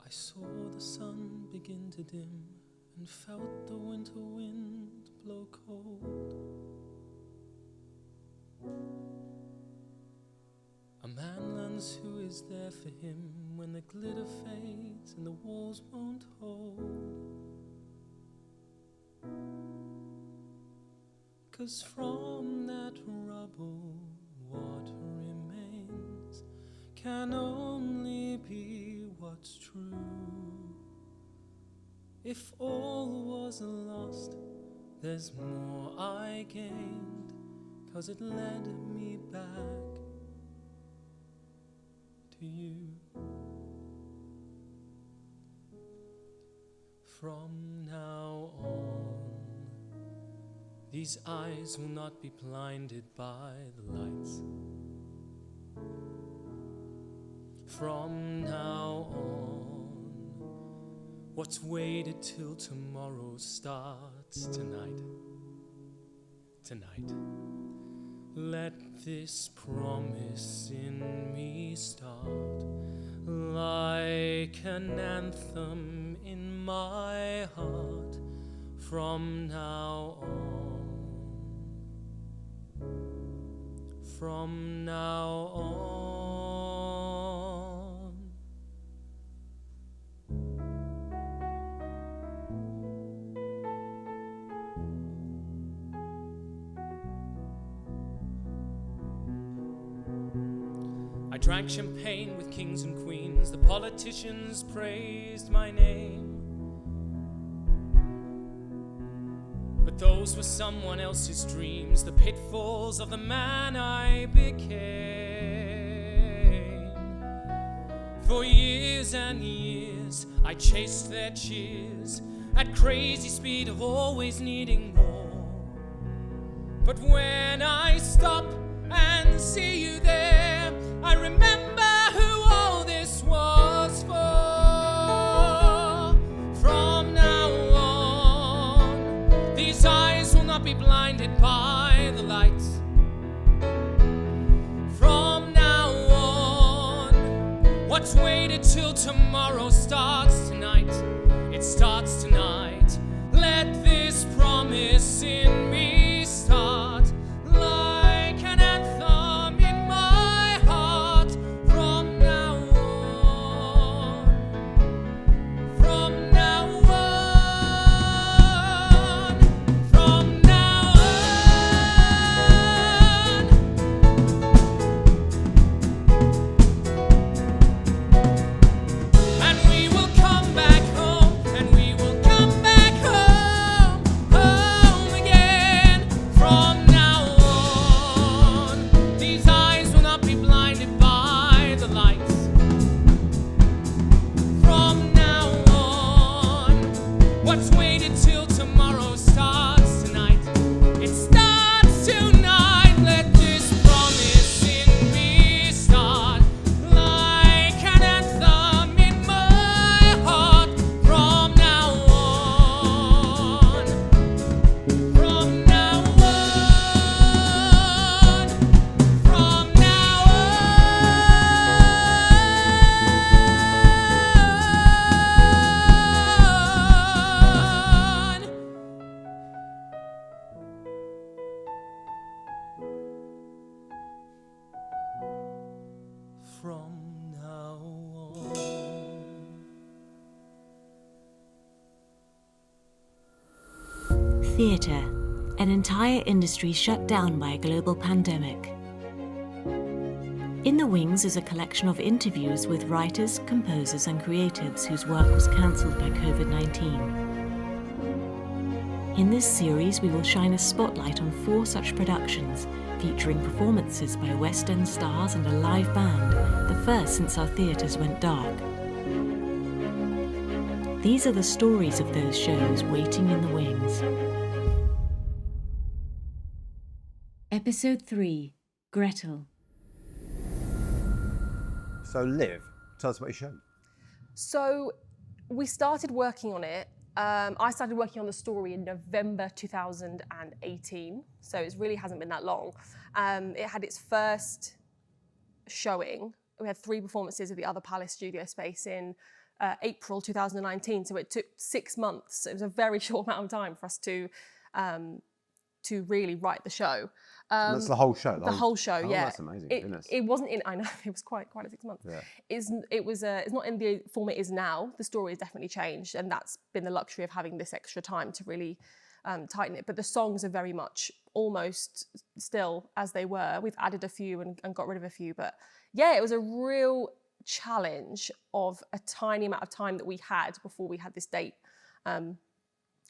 I saw the sun begin to dim and felt the winter wind blow cold. A man learns who is there for him when the glitter fades and the walls won't hold. 'Cause from that rubble what remains can only be what's true. If all was lost, there's more I gained, 'cause it led me back to you. From now on, these eyes will not be blinded by the lights. From now on, what's waited till tomorrow starts tonight. Tonight. Let this promise in me start like an anthem in my heart. From now on, from now on. I drank champagne with kings and queens, the politicians praised my name. But those were someone else's dreams, the pitfalls of the man I became. For years and years I chased their cheers at crazy speed of always needing more. But when I stop and see you there, I remember who all this was for. From now on, these eyes will not be blinded by the lights. From now on, what's waited till tomorrow starts tonight. It starts tonight. Let this promise in me start like an anthem in my heart. From now on, from now on, from now on. And we will come back home, and we will come back home, home again. From now on, these eyes will not be blinded by the lights. From now on, what's waited till tomorrow starts tonight. It starts tonight. Let this promise in me start like an anthem in my heart. From now on, from now on, from now on. From now on. Theatre, an entire industry shut down by a global pandemic. In the Wings is a collection of interviews with writers, composers and creatives whose work was cancelled by COVID-19. In this series, we will shine a spotlight on 4 such productions, featuring performances by West End stars and a live band, the first since our theatres went dark. These are the stories of those shows waiting in the wings. Episode 3, Gretel. So Liv, tell us about your show. So we started working on it. I started working on the story in November 2018, so it really hasn't been that long. It had its first showing. We had 3 performances at the Other Palace studio space in April 2019. So it took 6 months. It was a very short amount of time for us to really write the show. And that's the whole show. The whole show, oh, yeah. That's amazing. It wasn't in. I know it was quite a 6 months. Yeah. It's not in the form it is now. The story has definitely changed, and that's been the luxury of having this extra time to really tighten it. But the songs are very much almost still as they were. We've added a few and got rid of a few, but yeah, it was a real challenge of a tiny amount of time that we had before we had this date.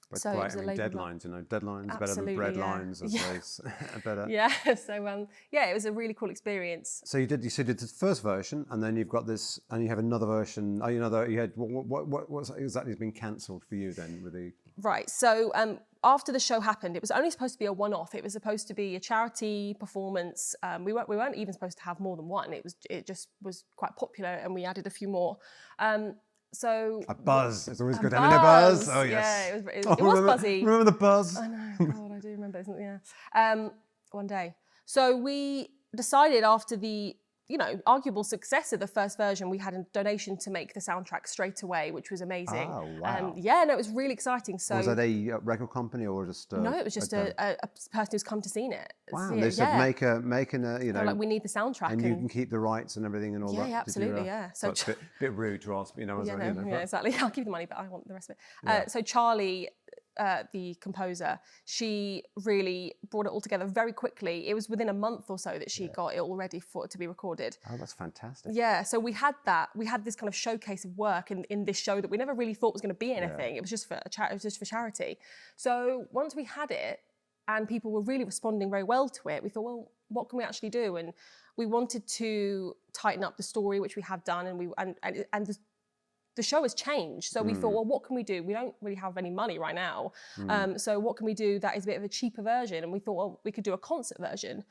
But so great, deadlines, deadlines better than bread lines, I suppose. Better. Yeah, so yeah, it was a really cool experience. So you did the first version, and then you've got this, and you have another version. Oh, you had what exactly has been cancelled for you then with the? Right. So after the show happened, it was only supposed to be a one-off. It was supposed to be a charity performance. We weren't even supposed to have more than one. It just was quite popular, and we added a few more. So a buzz. It's always good having a buzz. Oh yes. Yeah, it was buzzy. Remember the buzz? I know. God, I do remember. Yeah. One day. So we decided after the arguable success of the first version, we had a donation to make the soundtrack straight away, which was amazing. Oh wow. Yeah, no, it was really exciting. So was that a record company or just? No, it was just a person who's come to see it. Wow. They said make like we need the soundtrack, and you can keep the rights and everything and all that. Yeah, absolutely. Yeah. So it's a bit rude to ask, Yeah, exactly. I'll give you the money, but I want the rest of it. So Charlie, the composer, she really brought it all together very quickly. It was within a month or so that she got it all ready for it to be recorded. Oh, that's fantastic. Yeah, so we had that. We had this kind of showcase of work in this show that we never really thought was going to be anything. It was just for charity. So once we had it and people were really responding very well to it, we thought, well, what can we actually do? And we wanted to tighten up the story, which we have done, and the show has changed. So we thought, well, what can we do? We don't really have any money right now. So what can we do that is a bit of a cheaper version? And we thought, well, we could do a concert version.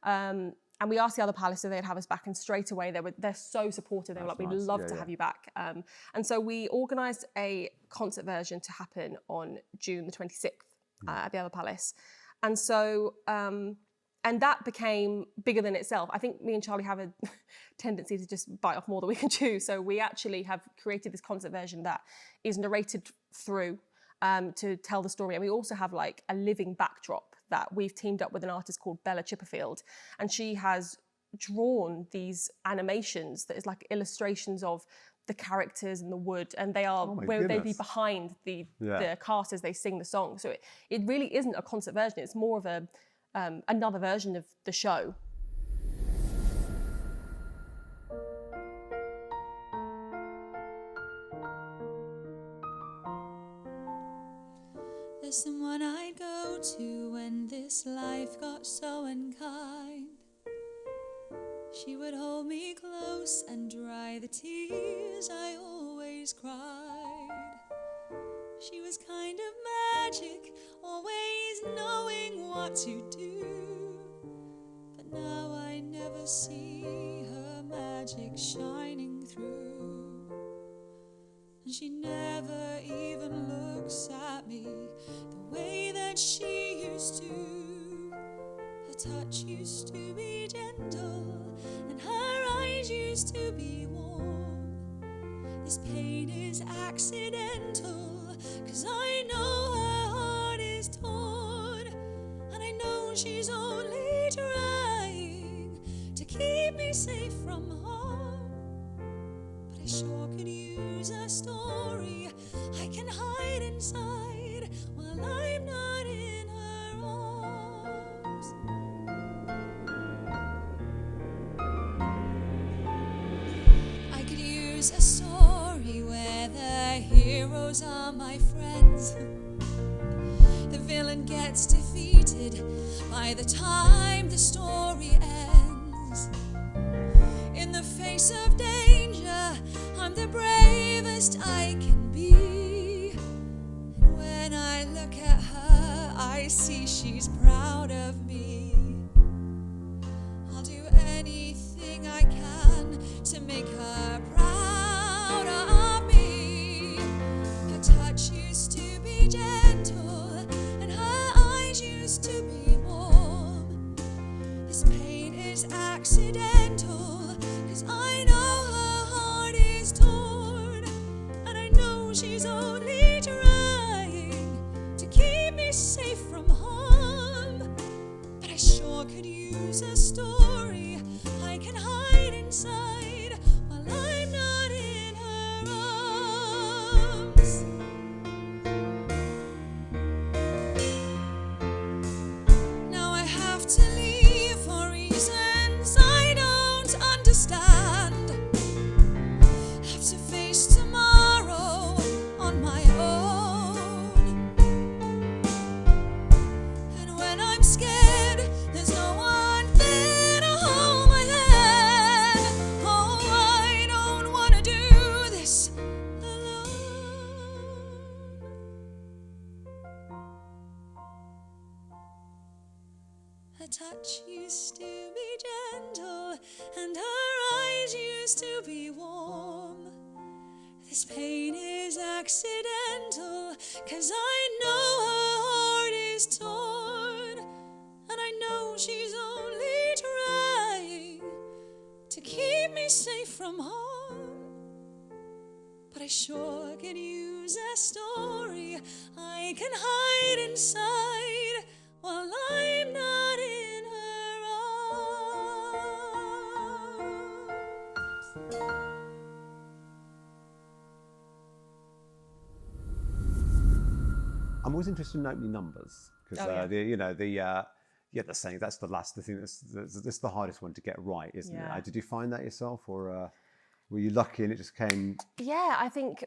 And we asked the other palace if they'd have us back, and straight away they're so supportive. They were like, we'd love to have you back. And so we organised a concert version to happen on June the 26th at the other palace. And so and that became bigger than itself. I think me and Charlie have a tendency to just bite off more than we can chew. So we actually have created this concert version that is narrated through to tell the story. And we also have like a living backdrop that we've teamed up with an artist called Bella Chipperfield. And she has drawn these animations that is like illustrations of the characters and the wood, and they are where they'd be behind the cast as they sing the song. So it really isn't a concert version. It's more of a another version of the show. There's someone I'd go to when this life got so unkind. She would hold me close and dry the tears I always cried. She was kind of magic, always knowing what to do. But now I never see her magic shining through. And she never even looks at me the way that she used to. Her touch used to be gentle, and her eyes used to be warm. This pain is accidental, 'cause I know her heart is torn, and I know she's only trying to keep me safe from harm. But I sure could use a story I can hide inside while I'm not in her arms. I could use a story where the heroes are my friends. The villain gets defeated by the time the story ends. In the face of danger, I'm the bravest I can be. And when I look at her, I see she's proud of me. I'll do anything I can to make her proud of me. Her touch used to be gentle, and her eyes used to be warm. This pain is accidental, 'cause I know her heart is torn, use a story I can hide inside while I'm not in her arms. Now I have to leave for reasons I don't understand. Have to face tomorrow on my own. And when I'm scared, there's no one there to hold my hand. Oh, I don't want to do this alone. Her touch used to be gentle, and her eyes used to be warm. This pain is accidental, 'cause I know her heart is torn. And I know she's only trying to keep me safe from harm. But I sure can use a story I can hide inside while I'm not in her arms. I'm always interested in opening numbers because they're saying that's the thing that's the hardest one to get right, isn't Yeah. it? Did you find that yourself, or were you lucky and it just came? Yeah, I think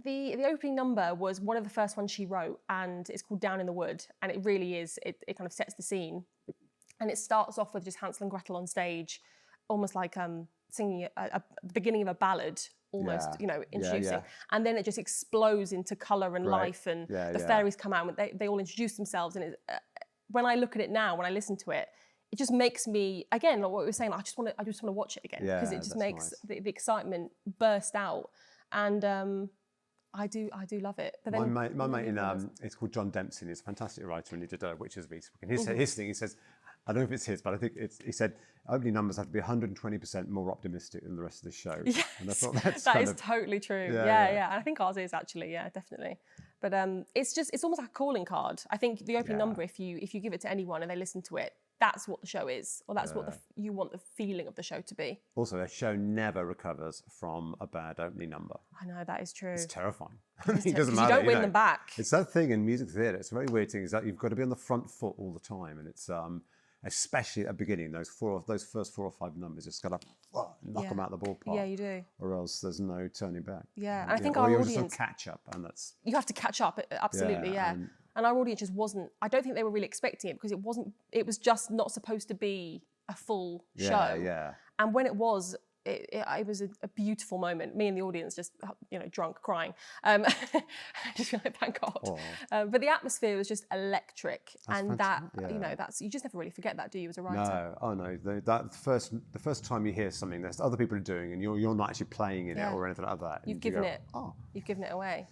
the opening number was one of the first ones she wrote, and it's called Down in the Wood, and it really is, it kind of sets the scene. And it starts off with just Hansel and Gretel on stage, almost like singing a beginning of a ballad, almost, introducing. yeah. And then it just explodes into colour and Right. life, and Yeah, the yeah. fairies come out, and they all introduce themselves. And when I look at it now, when I listen to it, it just makes me, again, like what we were saying, like, I just want to watch it again, because Yeah, it just that's makes nice. the excitement burst out. And I do love it. But then My mate it's called John Dempsey, and he's a fantastic writer, and he did Witches of Eastwick. And his thing, he says, I don't know if it's his, but I think he said opening numbers have to be 120% more optimistic than the rest of the show. Yes, And I thought that's that kind is of, totally true. Yeah, Yeah, yeah. And I think ours is actually, yeah, definitely. But it's almost like a calling card. I think the opening Yeah. number, if you give it to anyone and they listen to it, that's what the show is, or that's what you want the feeling of the show to be. Also, a show never recovers from a bad opening number. I know, that is true. It's terrifying. It It is doesn't 'cause matter. you don't win them back. It's that thing in music theatre. It's a very weird thing. Is that you've got to be on the front foot all the time, and it's especially at the beginning. Those first 4 or 5 numbers, just got to knock Yeah. them out of the ballpark. Yeah, you do. Or else there's no turning back. Yeah, and I think or our you'll just audience, catch up, and that's you have to catch up, absolutely, Yeah, yeah. And our audience just wasn't, I don't think they were really expecting it, because it was just not supposed to be a full show. Yeah. And when it was, it was a beautiful moment. Me and the audience just, drunk, crying. I just feel like, thank God. But the atmosphere was just electric. And that, you just never really forget that, do you, as a writer? No. The first time you hear something that other people are doing, and you're not actually playing in it or anything like that. You've and you given go, it. Oh. You've given it away.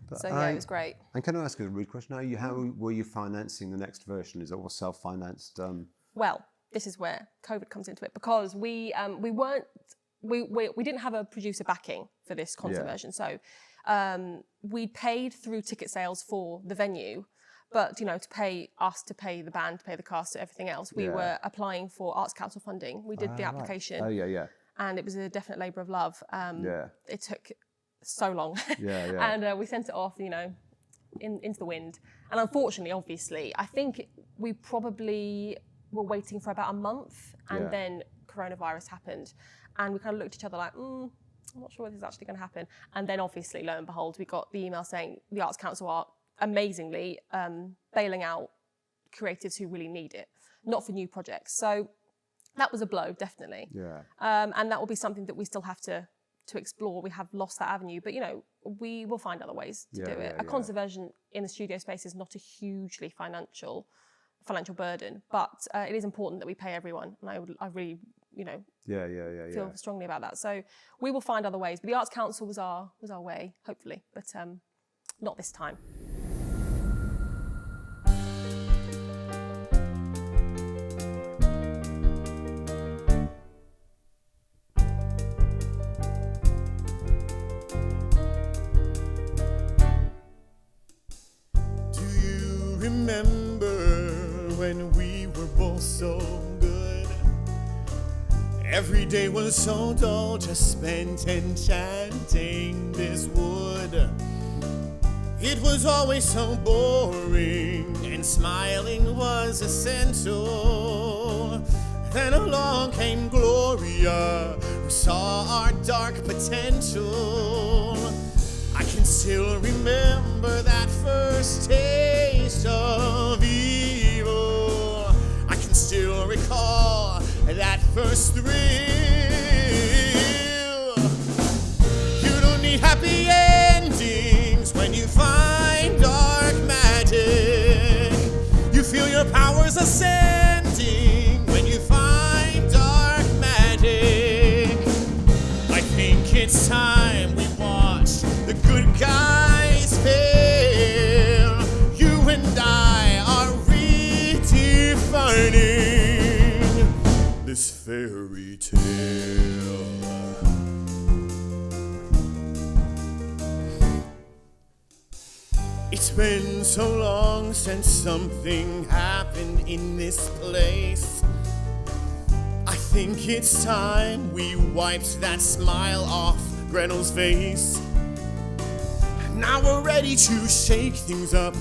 But So yeah, it was great. And can I ask you a rude question? How were you financing the next version? Is it all self-financed? Well, this is where COVID comes into it, because we didn't have a producer backing for this concert version. So we paid through ticket sales for the venue, but to pay the band, to pay the cast, everything else, we were applying for Arts Council funding. We did the application. Right. Oh yeah. And it was a definite labour of love. It took so long. Yeah. And we sent it off, into the wind. And unfortunately, obviously, I think we probably were waiting for about a month, and then coronavirus happened. And we kind of looked at each other like, I'm not sure this is actually going to happen. And then obviously, lo and behold, we got the email saying the Arts Council are amazingly bailing out creatives who really need it, not for new projects. So that was a blow, definitely. Yeah. And that will be something that we still have to explore. We have lost that avenue, but we will find other ways to do it. A concert version in the studio space is not a hugely financial burden, but it is important that we pay everyone. And I really, feel strongly about that. So we will find other ways. But the Arts Council was our way, hopefully, but not this time. Do you remember when we were both so good? Every day was so dull, just spent enchanting this wood. It was always so boring, and smiling was essential. Then along came Gloria, who saw our dark potential. I can still remember that first taste of evil. I can still recall that first thrill. You don't need happy endings when you find dark magic. You feel your powers ascending when you find dark magic. I think it's time we watch the good guys fail. You and I are redefining this fairy tale. It's been so long since something happened in this place. I think it's time we wiped that smile off Gretel's face. Now we're ready to shake things up,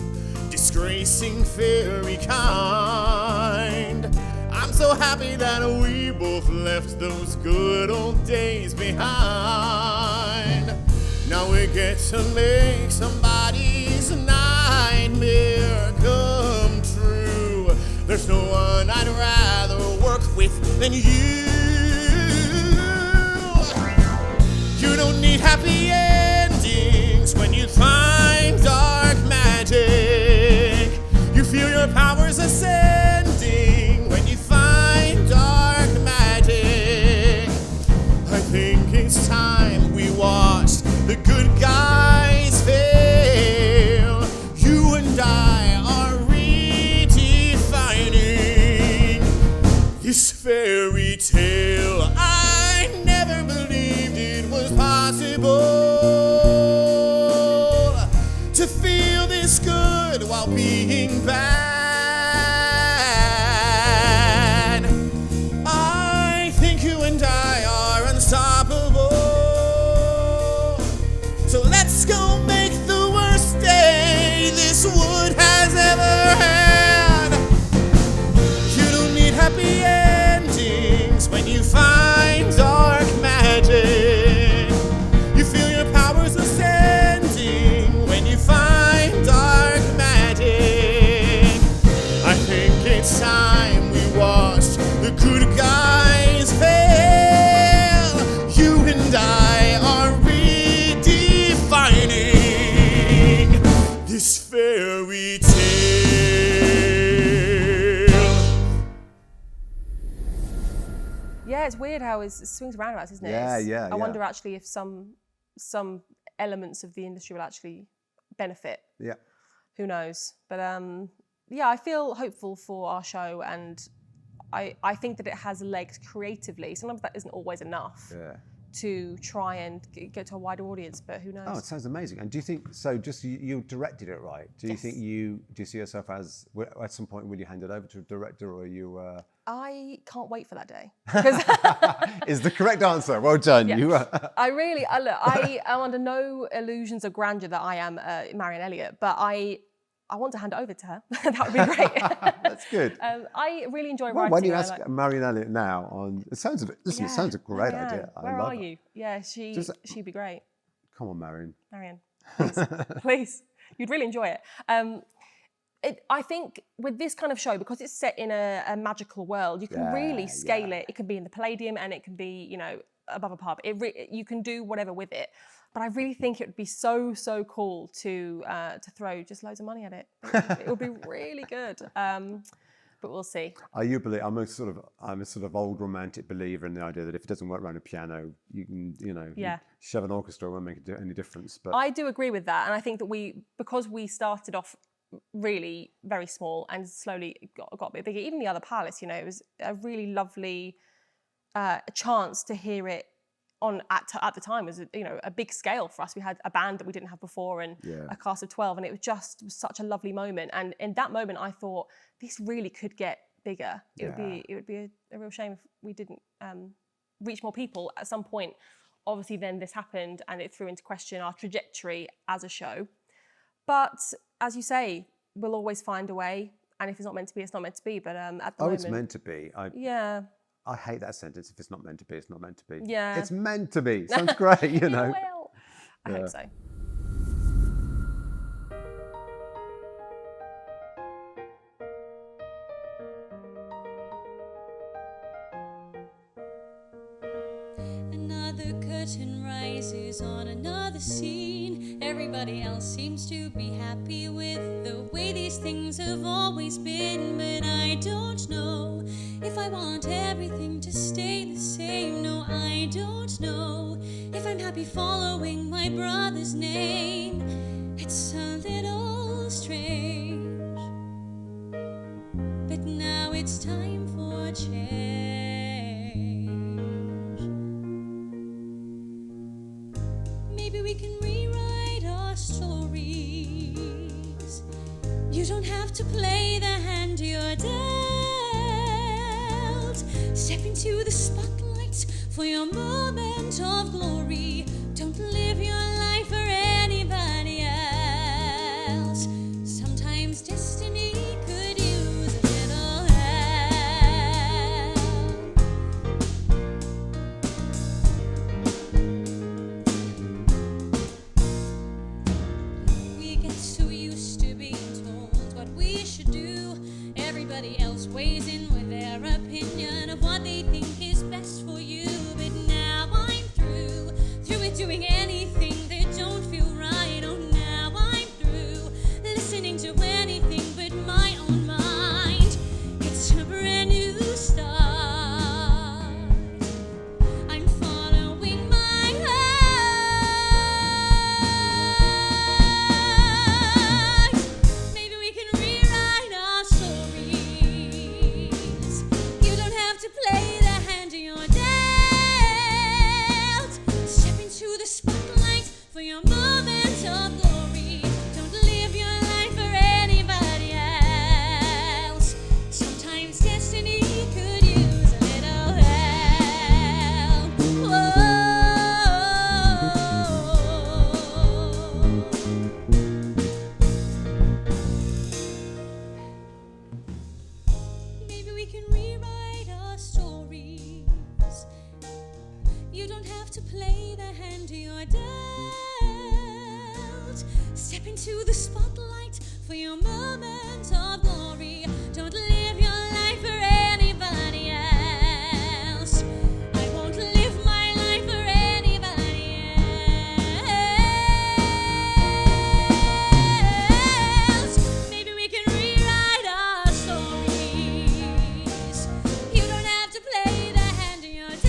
disgracing fairy kind. I'm so happy that we both left those good old days behind. Now we get to make somebody's nightmare come true. There's no one I'd rather work with than you. You don't need happy endings when you find dark magic. You feel your powers ascending when you find dark magic. I think it's time we watch the good guys fail. You and I are redefining this fairy tale. I never believed it was possible to feel this good while being bad. I think you and I are unstoppable. So let's go make the worst day this wood has ever had. You don't need happy endings when you find dark magic. You feel your powers ascending when you find dark magic. I think it's time we watch the good guys fail. You and I are redefining this fairy tale. Yeah, it's weird how it swings around about, isn't it? Yeah, It's- yeah, I wonder actually if some elements of the industry will actually benefit. Yeah. Who knows? But yeah, I feel hopeful for our show, and I think that it has legs creatively. Sometimes that isn't always enough Yeah. to try and get to a wider audience, but who knows? Oh, it sounds amazing. And do you think so? Just you directed it, right? Do you Yes. think do you see yourself as at some point will you hand it over to a director, or are you? I can't wait for that day. 'Cause Is the correct answer? Well done. Yeah. You. look, I am under no illusions of grandeur that I am Marion Elliott, but I want to hand it over to her. That would be great. That's good. I really enjoy Well, writing. why don't you I ask like- Marion Elliott now? It sounds a bit. Listen, it Yeah, sounds a great Marianne, idea. Where I love are it. you? Yeah, she'd be great. Come on, Marion. Marianne, please, please. You'd really enjoy it. I think with this kind of show, because it's set in a magical world, you can really scale it. It can be in the Palladium, and it can be, above a pub. You can do whatever with it. But I really think it would be so cool to throw just loads of money at it. It would be really good. But we'll see. I'm a sort of old romantic believer in the idea that if it doesn't work around a piano, you can, Yeah. shove an orchestra, it won't make any difference. But I do agree with that, and I think that because we started off really very small and slowly got a bit bigger. Even the other Palace, it was a really lovely chance to hear it at the time. Was a big scale for us. We had a band that we didn't have before and a cast of 12, and it was such a lovely moment. And in that moment, I thought this really could get bigger. It would be a real shame if we didn't reach more people. At some point, obviously, then this happened and it threw into question our trajectory as a show. But as you say, we'll always find a way. And if it's not meant to be, it's not meant to be. But at the moment, it's meant to be. I hate that sentence. If it's not meant to be, it's not meant to be. Yeah. It's meant to be. Sounds great, you know. It will. I hope so. Another curtain rises on another scene. Everybody else seems to be happy with the way these things have always been. But I don't know if I want everything to stay the same. No, I don't know if I'm happy following my brother's name. It's a little strange, but now it's time for change. Maybe we can rewrite our stories. You don't have to play the hand you're dealt. Step into the spotlight for your moment of glory. Don't live your life for anybody else. Sometimes destiny could use a little help. We get so used to being told what we should do. Everybody else weighs in with their opinion of what they think is best for you. But now I'm through with doing anything that don't feel right. Oh, now I'm through listening to anything but my own mind. It's a brand new start. I'm following my heart. Maybe we can rewrite our stories. You don't have to play the hand you're dealt. Step into the spotlight for your moment of glory. Don't live your life for anybody else. Sometimes destiny could use a little help. Maybe we can rewrite our stories. You don't have to play the hand you're dealt. Step into the spotlight for your moment of glory. Don't live your life for anybody else. I won't live my life for anybody else. Maybe we can rewrite our stories. You don't have to play the hand you're dealt.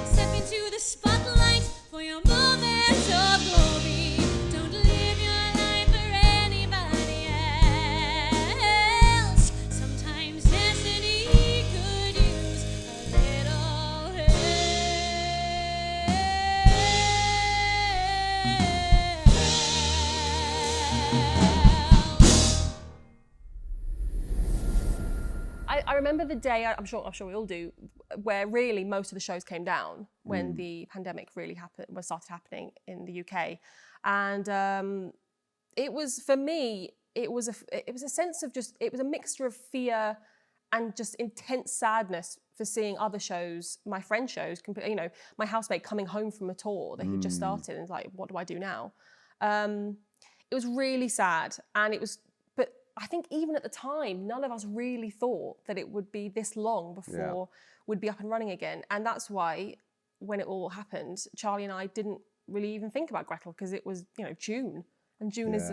Step into the spotlight for your moment of glory. Don't live your life for anybody else. Sometimes destiny could use a little help. I remember the day, I'm sure we all do, where really most of the shows came down when the pandemic really started happening in the UK. And it was, for me, it was a sense of it was a mixture of fear and just intense sadness for seeing other shows, my friend shows, you know, my housemate coming home from a tour that he'd just started and it's like, what do I do now? It was really sad, and but I think even at the time, none of us really thought that it would be this long before we'd be up and running again. And that's why when it all happened, Charlie and I didn't really even think about Gretel, because it was, you know, June, and June is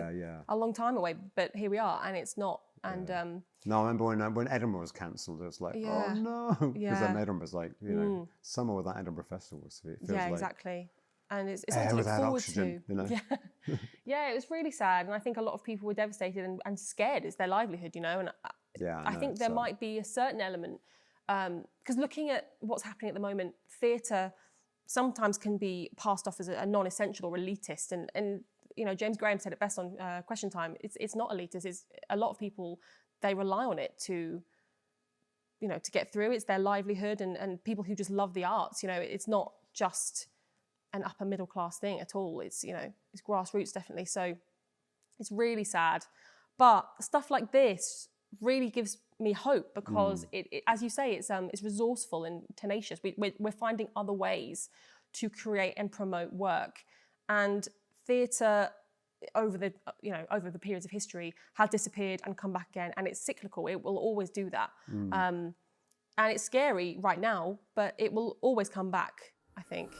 a long time away, but here we are, and it's not. And no, I remember when Edinburgh was cancelled, it was like, oh no, because then Edinburgh's like, you know, summer without Edinburgh Festival. So it feels like exactly. And it's something to look forward oxygen, to. You know? Yeah, it was really sad, and I think a lot of people were devastated and scared. It's their livelihood, you know. And I think there might be a certain element, because looking at what's happening at the moment, theatre sometimes can be passed off as a non-essential or elitist, and you know, James Graham said it best on Question Time. It's not elitist. It's a lot of people, they rely on it to you know, to get through. It's their livelihood, and people who just love the arts. You know, it's not just an upper middle class thing at all. It's, you know, it's grassroots definitely. So it's really sad. But stuff like this really gives me hope because it as you say, it's resourceful and tenacious. We're finding other ways to create and promote work, and theatre over the periods of history has disappeared and come back again, and it's cyclical. It will always do that, and it's scary right now, but it will always come back, I think.